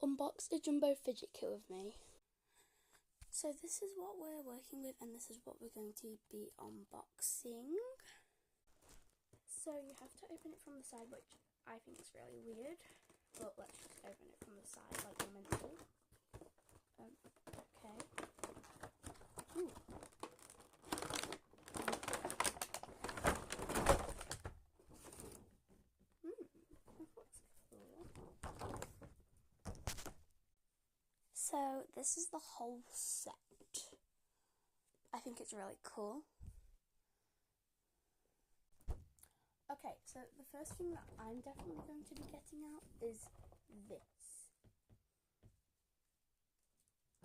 unbox a jumbo fidget kit with me. So this is what we're working with, and this is what we're going to be unboxing. So you have to open it from the side, which I think is really weird, but let's just open it from the side like we're meant to. Okay. Ooh. That looks cool. So this is the whole set. I think it's really cool. Okay, so the first thing that I'm definitely going to be getting out is this.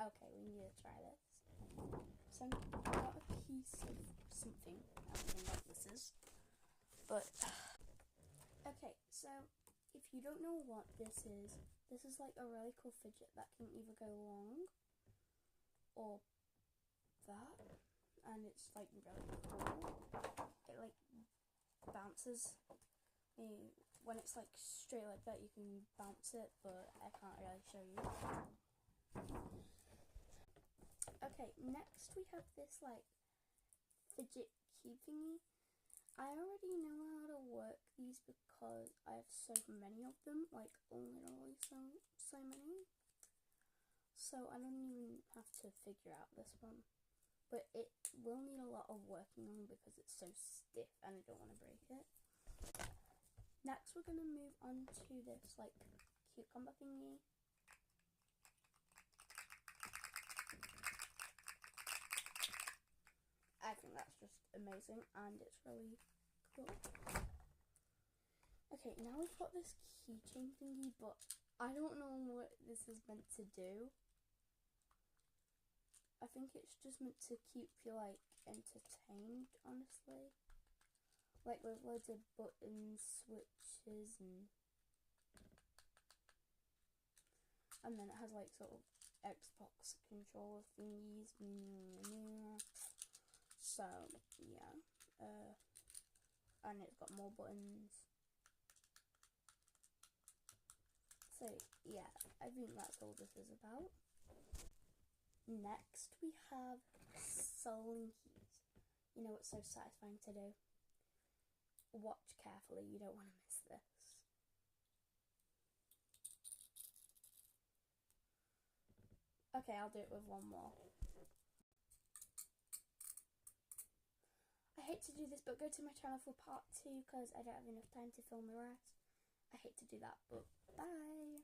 Okay, we need to try this. So I got a piece of something. I don't know what this is. But, okay, so if you don't know what this is like a really cool fidget that can either go long or that. And it's like really cool. It like bounces. When it's like straight like that, you can bounce it, but I can't really show you. Okay, next we have this like fidget cube thingy. I already know how to work these because I have so many of them, like literally so many. So I don't even have to figure out this one. But it will need a lot of working on because it's so stiff and I don't want to break it. Next we're going to move on to this like cucumber thingy. I think that's just amazing and it's really cool. Okay, now we've got this keychain thingy, but I don't know what this is meant to do. I think it's just meant to keep you like entertained, honestly. Like with loads of buttons, switches, and then it has like sort of Xbox controller thingies. So yeah, and it's got more buttons. So yeah, I think that's all this is about. Next we have soling keys. You know what's so satisfying to do? Watch carefully, you don't want to miss this. Okay, I'll do it with one more. I hate to do this, but go to my channel for part 2 because I don't have enough time to film the rest. I hate to do that, but bye!